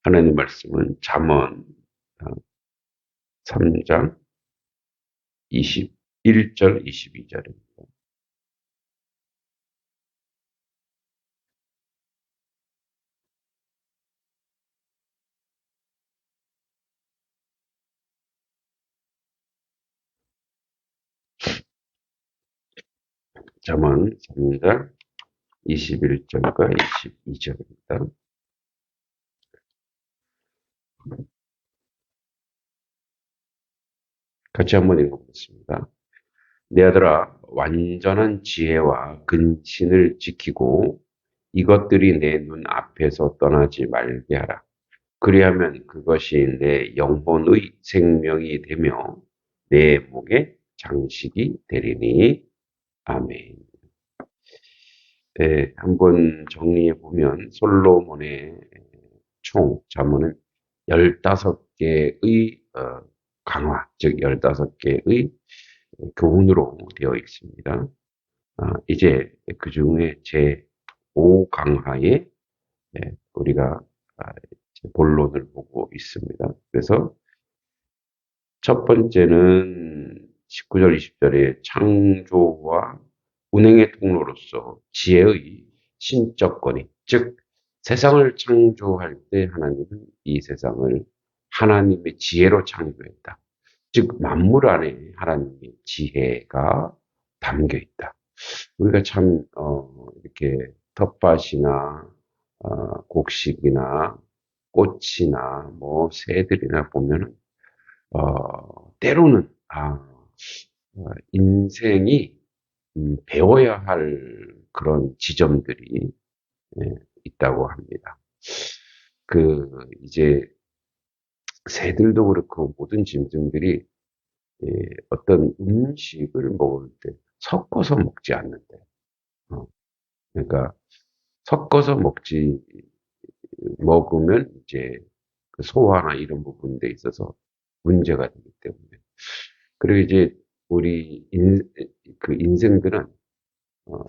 하나님 말씀은 잠언 3장 21절, 22절입니다. 잠언 3장 21절과 22절입니다. 같이 한번 읽어보겠습니다. 내 아들아, 완전한 지혜와 근신을 지키고 이것들이 내 눈 앞에서 떠나지 말게 하라. 그리하면 그것이 내 영혼의 생명이 되며 내 목의 장식이 되리니. 아멘. 네, 한번 정리해 보면 솔로몬의 총 잠언은 15개의 강화, 즉 15개의 교훈으로 되어 있습니다. 이제 그 중에 제5강화에 우리가 본론을 보고 있습니다. 그래서 첫 번째는 19절, 20절에 창조와 운행의 통로로서 지혜의 신적 권위, 즉 세상을 창조할 때 하나님은 이 세상을 하나님의 지혜로 창조했다. 즉 만물 안에 하나님의 지혜가 담겨 있다. 우리가 참 이렇게 텃밭이나 곡식이나 꽃이나 뭐 새들이나 보면은 때로는 인생이 배워야 할 그런 지점들이 있다고 합니다. 이제 새들도 그렇고 모든 짐승들이 어떤 음식을 먹을 때 섞어서 먹지 않는데, 그러니까 섞어서 먹으면 이제 그 소화나 이런 부분에 있어서 문제가 되기 때문에. 그리고 이제 우리 그 인생들은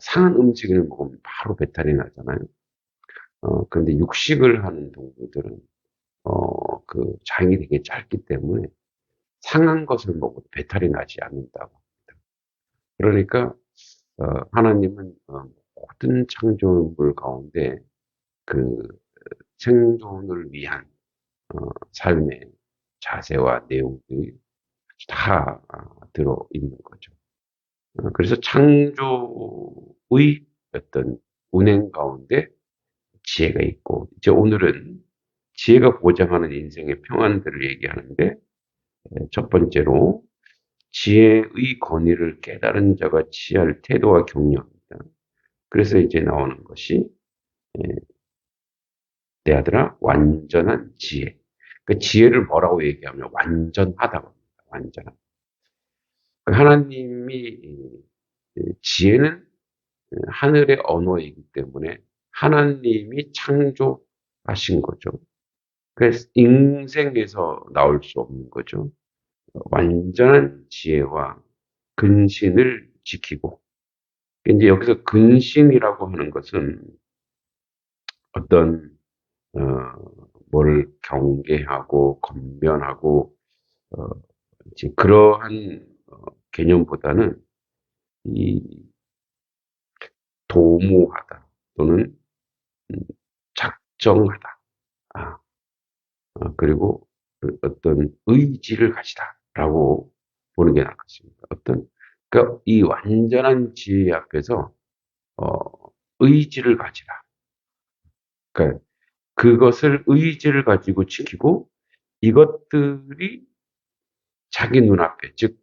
상한 음식을 먹으면 바로 배탈이 나잖아요. 그런데 육식을 하는 동물들은 그 장이 되게 짧기 때문에 상한 것을 먹어도 배탈이 나지 않는다고 합니다. 그러니까 하나님은 모든 창조물 가운데 그 생존을 위한 삶의 자세와 내용들이 다 들어있는 거죠. 그래서 창조의 어떤 운행 가운데 지혜가 있고, 이제 오늘은 지혜가 보장하는 인생의 평안들을 얘기하는데, 첫 번째로 지혜의 권위를 깨달은 자가 취할 태도와 격려입니다. 그래서 이제 나오는 것이 내 아들아 완전한 지혜. 그 지혜를 뭐라고 얘기하면 완전하다고 합니다. 완전한. 하나님이 지혜는 하늘의 언어이기 때문에 하나님이 창조하신 거죠. 그래서 인생에서 나올 수 없는 거죠. 완전한 지혜와 근신을 지키고, 이제 여기서 근신이라고 하는 것은 어떤 어, 뭘 경계하고 건면하고 어, 이제 그러한 개념보다는 이 도모하다 또는 작정하다. 아, 그리고 그 어떤 의지를 가지다라고 보는 게 낫겠습니다. 그러니까 이 완전한 지혜 앞에서 어, 의지를 가지라. 그러니까 그것을 의지를 가지고 지키고 이것들이 자기 눈앞에, 즉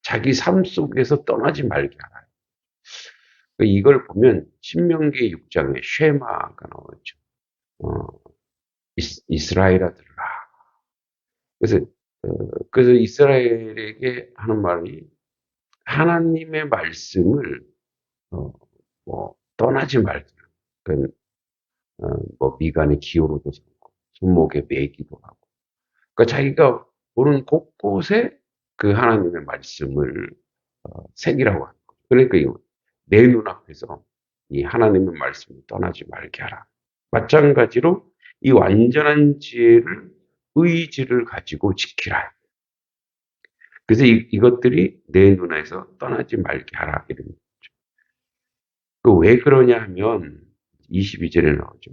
자기 삶 속에서 떠나지 말게 하라. 그러니까 이걸 보면 신명기 6장에 쉐마가 나오죠. 어, 이스라엘아 들으라. 그래서 그래서 이스라엘에게 하는 말이 하나님의 말씀을 어, 뭐 떠나지 말라. 그 뭐 미간에 기호로도 삼고 손목에 매기도 하고. 그러니까 자기가 보는 곳곳에 그 하나님의 말씀을 새기라고 하는 거죠. 그러니까 내 눈앞에서 이 하나님의 말씀을 떠나지 말게 하라. 마찬가지로 이 완전한 지혜를 의지를 가지고 지키라. 그래서 이것들이 내 눈에서 떠나지 말게 하라. 이런. 왜 그러냐 하면 22절에 나오죠.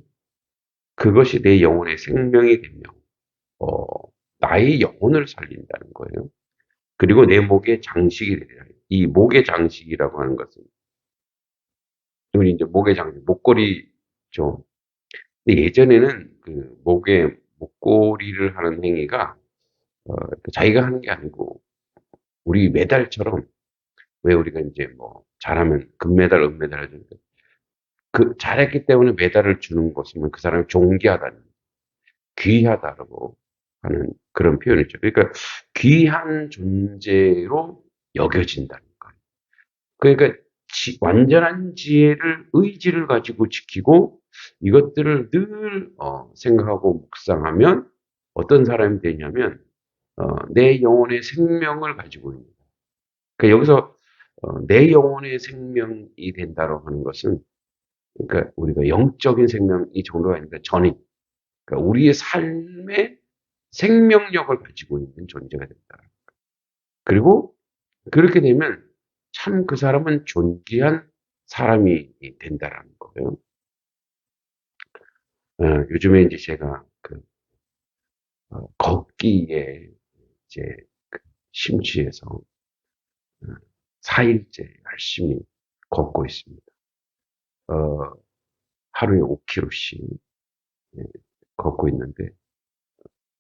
그것이 내 영혼의 생명이 되며 어, 나의 영혼을 살린다는 거예요. 그리고 내 목의 장식이 되리라. 이 목의 장식이라고 하는 것은 우리 이제 목의 장식, 목걸이죠. 근데 예전에는 그 목에 목걸이를 하는 행위가 자기가 하는 게 아니고 우리 메달처럼 왜 우리가 이제 뭐 잘하면 금메달, 은메달 해주는데 그 잘했기 때문에 메달을 주는 것이면 그 사람이 존귀하다는 귀하다라고 하는 그런 표현이죠. 그러니까 귀한 존재로 여겨진다는 거예요. 그러니까 완전한 지혜를 의지를 가지고 지키고 이것들을 늘 생각하고 묵상하면 어떤 사람이 되냐면 내 영혼의 생명을 가지고 있는. 그러니까 여기서 내 영혼의 생명이 된다고 하는 것은 그러니까 우리가 영적인 생명이 정도가 아니라 전인. 그러니까 우리의 삶의 생명력을 가지고 있는 존재가 된다. 그리고 그렇게 되면 참 그 사람은 존귀한 사람이 된다라는 거예요. 요즘에 이제 제가 그 걷기에 이제 그 심취해서 4일째 열심히 걷고 있습니다. 어, 하루에 5km씩 걷고 있는데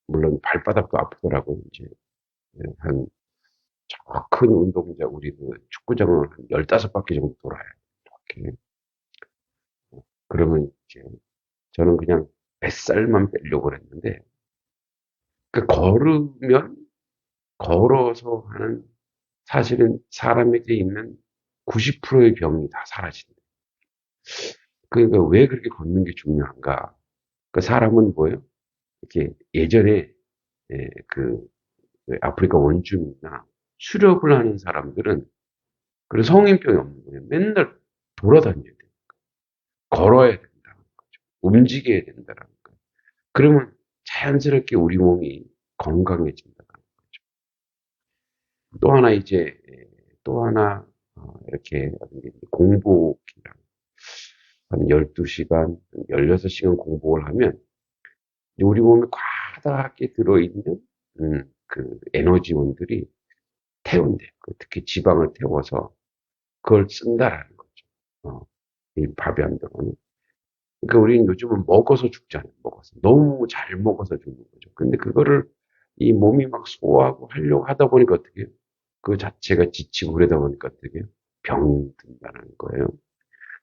물론 발바닥도 아프더라고요. 이제 한 저 큰 운동장 우리 그 축구장을 한 15바퀴 정도 돌아요. 이렇게. 그러면 이제 저는 그냥 뱃살만 빼려고 그랬는데 그 걸으면 걸어서 하는 사실은 사람에게 있는 90%의 병이 다 사라진다. 그러니까 왜 그렇게 걷는 게 중요한가? 그 사람은 뭐예요? 이렇게 예전에 그 아프리카 원주민이나 수렵을 하는 사람들은 그런 성인병이 없는 거예요. 맨날 돌아다녀야 돼요. 걸어야 된다는 거죠. 움직여야 된다는 거예요. 그러면 자연스럽게 우리 몸이 건강해진다는 거죠. 또 하나 이제 또 하나 이렇게 공복이랑 한 12시간, 16시간 공복을 하면 우리 몸에 과다하게 들어있는 그 에너지원들이 태운대요. 특히 지방을 태워서 그걸 쓴다라는 거죠. 이 밥이 안 들어오면. 그러니까 우리는 요즘은 먹어서 죽잖아요. 먹어서. 너무 잘 먹어서 죽는 거죠. 근데 그거를 이 몸이 막 소화하고 하려고 하다 보니까 어떻게 해요? 그 자체가 지치고 그러다 보니까 어떻게 해요? 병 든다는 거예요.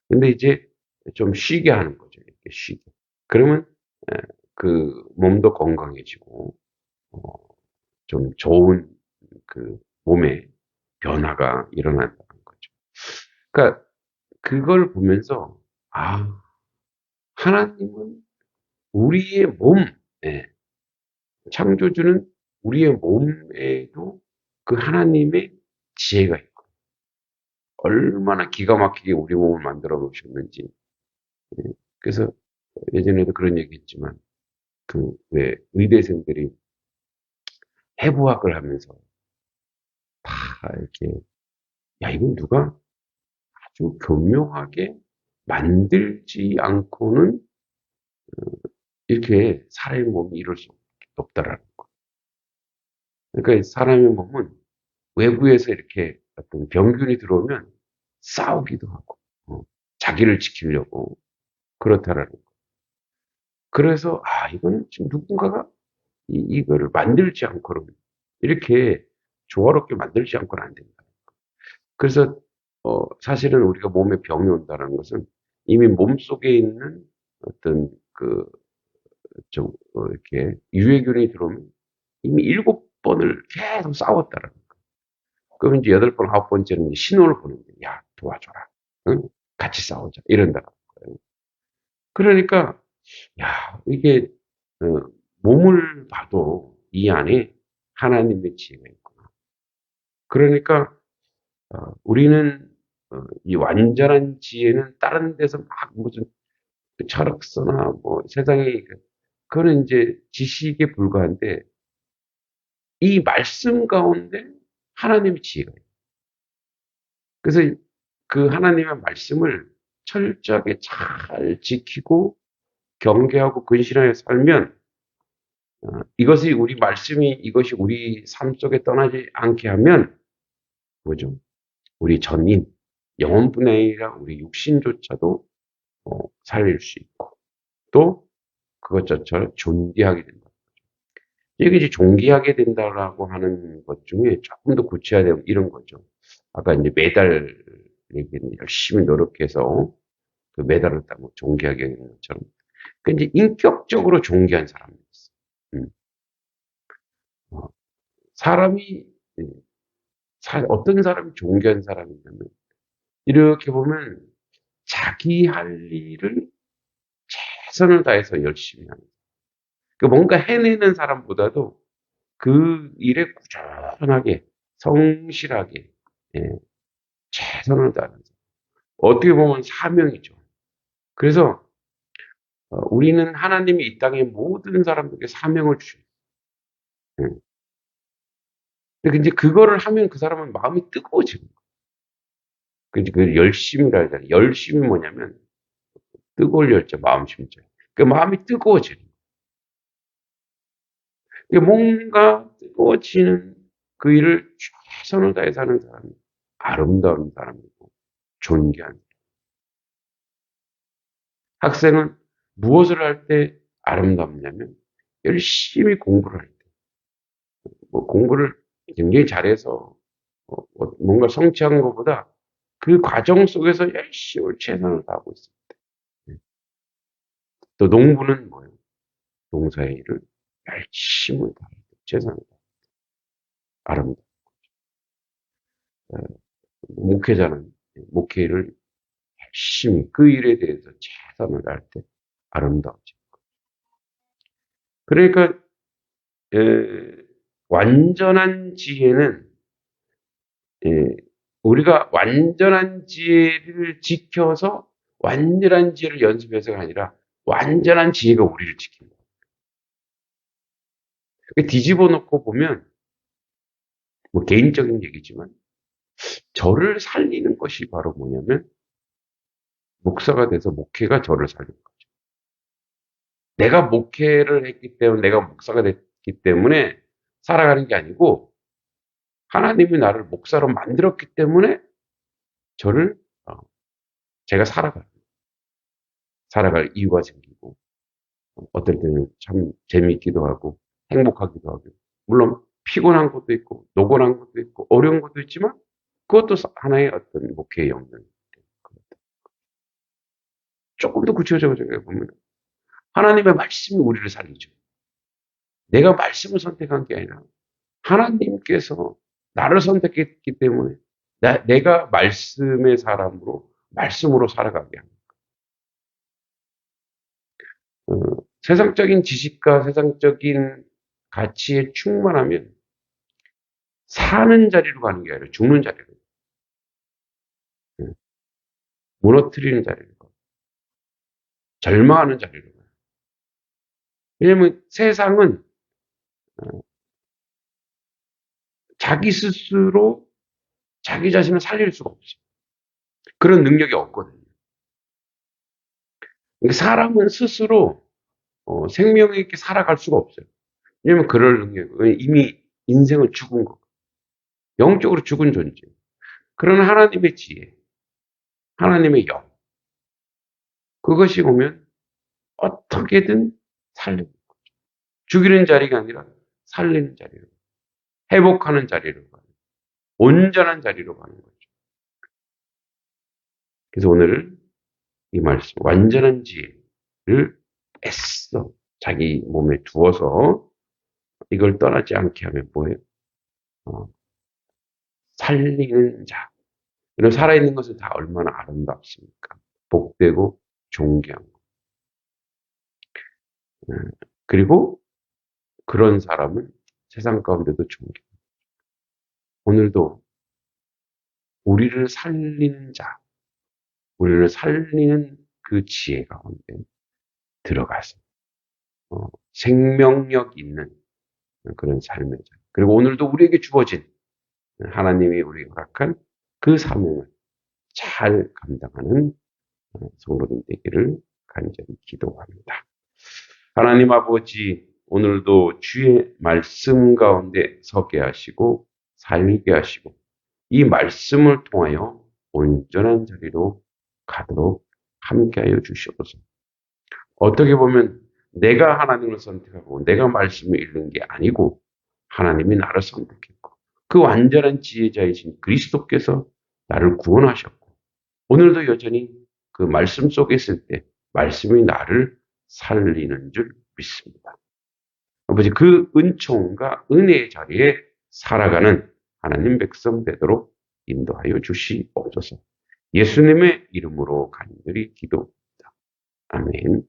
근데 이제 좀 쉬게 하는 거죠. 이렇게 쉬게. 그러면 그 몸도 건강해지고 어, 좀 좋은 그 몸의 변화가 일어난다는 거죠. 그러니까 그걸 보면서 아 하나님은 우리의 몸, 예, 창조주는 우리의 몸에도 그 하나님의 지혜가 있고 얼마나 기가 막히게 우리 몸을 만들어 놓으셨는지. 예, 그래서 예전에도 그런 얘기 했지만 그 왜 의대생들이 해부학을 하면서 다 이렇게 야 이건 누가 아주 교묘하게 만들지 않고는 이렇게 사람의 몸이 이룰 수 없다라는 거. 그러니까 사람의 몸은 외부에서 이렇게 어떤 병균이 들어오면 싸우기도 하고, 자기를 지키려고 그렇다라는 거. 그래서 이거는 지금 누군가가 이거를 만들지 않고는 이렇게 조화롭게 만들지 않고는 안 된다. 그래서 사실은 우리가 몸에 병이 온다는 것은 이미 몸 속에 있는 어떤 그 좀 이렇게 유해균이 들어오면 이미 7번을 계속 싸웠다라는 거. 그럼 이제 8번, 9번째는 이제 신호를 보는 거예요. 야, 도와줘라. 응? 같이 싸우자. 이런다는 거예요. 그러니까, 야, 이게, 어, 몸을 봐도 이 안에 하나님의 지혜가 있구나. 그러니까, 우리는, 이 완전한 지혜는 다른 데서 막 무슨 철학서나 뭐 세상에 그거는 이제 지식에 불과한데 이 말씀 가운데 하나님의 지혜가 있어요. 그래서 그 하나님의 말씀을 철저하게 잘 지키고 경계하고 근신하여 살면 이것이 우리 말씀이 이것이 우리 삶 속에 떠나지 않게 하면 뭐죠? 우리 전인 영혼뿐 아니라 우리 육신조차도 살릴 수 있고 또 그것조차 존귀하게 된다. 이게 이제 존귀하게 된다라고 하는 것 중에 조금 더 구체화되면 이런 거죠. 아까 이제 메달 얘기는 열심히 노력해서 그 메달을 따고 존귀하게 되는 것처럼. 그 이제 인격적으로 존귀한 사람이 있어. 어, 사람이 어떤 사람이 존귀한 사람이냐면 이렇게 보면 자기 할 일을 최선을 다해서 열심히 하는. 그 뭔가 해내는 사람보다도 그 일에 꾸준하게 성실하게 예, 최선을 다하는 사람. 어떻게 보면 사명이죠. 그래서 우리는 하나님이 이 땅의 모든 사람들에게 사명을 주셔요. 예. 근데 이제 그거를 하면 그 사람은 마음이 뜨거워지는 거예요. 그 열심이라 하잖아요. 열심이 뭐냐면 뜨거울 열자 마음 심자. 그 마음이 뜨거워지는 거예요. 뭔가 뜨거워지는 그 일을 최선을 다해서 하는 사람이 아름다운 사람이고 존귀한 학생은 무엇을 할 때 아름답냐면 열심히 공부를 할 때. 뭐 공부를 굉장히 잘해서 뭔가 성취한 것보다 그 과정 속에서 열심히 최선을 다하고 있을 때. 또 농부는 뭐예요? 농사의 일을 열심히 다하고 최선을 다하고 아름답고. 목회자는 목회를 열심히 그 일에 대해서 최선을 다할 때 아름다워지고. 그러니까 완전한 지혜는 우리가 완전한 지혜를 지켜서 완전한 지혜를 연습해서가 아니라 완전한 지혜가 우리를 지킨다. 뒤집어 놓고 보면 뭐 개인적인 얘기지만 저를 살리는 것이 바로 뭐냐면 목사가 돼서 목회가 저를 살리는 거죠. 내가 목회를 했기 때문에 내가 목사가 됐기 때문에 살아가는 게 아니고 하나님이 나를 목사로 만들었기 때문에 저를 제가 살아갈 이유가 생기고 어떨 때는 참 재미있기도 하고 행복하기도 하고 물론 피곤한 것도 있고 노곤한 것도 있고 어려운 것도 있지만 그것도 하나의 어떤 목회의 영역입니다. 조금 더 구체적으로 생각해 보면 하나님의 말씀이 우리를 살리죠. 내가 말씀을 선택한 게 아니라 하나님께서 나를 선택했기 때문에 내가 말씀의 사람으로 말씀으로 살아가게 합니다. 세상적인 지식과 세상적인 가치에 충만하면 사는 자리로 가는 게 아니라 죽는 자리로, 무너뜨리는 자리로 가고, 절망하는 자리로 가요. 왜냐하면 세상은 자기 스스로 자기 자신을 살릴 수가 없어요. 그런 능력이 없거든요. 그러니까 사람은 스스로 생명 있게 살아갈 수가 없어요. 왜냐하면 그럴 능력이 이미 인생은 죽은 거, 영적으로 죽은 존재. 그러나 하나님의 지혜, 하나님의 영, 그것이 오면 어떻게든 살리는 거죠. 죽이는 자리가 아니라 살리는 자리로, 회복하는 자리로 가는, 온전한 자리로 가는 거죠. 그래서 오늘 이 말씀, 완전한 지혜를 애써 자기 몸에 두어서 이걸 떠나지 않게 하면 뭐예요? 어, 살리는 자. 그럼 살아있는 것은 다 얼마나 아름답습니까? 복되고 존귀한 거. 그리고 그런 사람은 세상 가운데도 존귀. 오늘도 우리를 살리는 자, 우리를 살리는 그 지혜 가운데 들어가서 생명력 있는 그런 삶의 자리. 그리고 오늘도 우리에게 주어진 하나님이 우리에게 허락한 그 사명을 잘 감당하는 성도들 되기를 간절히 기도합니다. 하나님 아버지, 오늘도 주의 말씀 가운데 서게 하시고 살게 하시고 이 말씀을 통하여 온전한 자리로 가도록 함께하여 주시옵소서. 어떻게 보면 내가 하나님을 선택하고 내가 말씀을 읽는 게 아니고 하나님이 나를 선택했고 그 완전한 지혜자이신 그리스도께서 나를 구원하셨고 오늘도 여전히 그 말씀 속에 있을 때 말씀이 나를 살리는 줄 믿습니다. 아버지, 그 은총과 은혜의 자리에 살아가는 하나님 백성 되도록 인도하여 주시옵소서. 예수님의 이름으로 간절히 기도합니다. 아멘.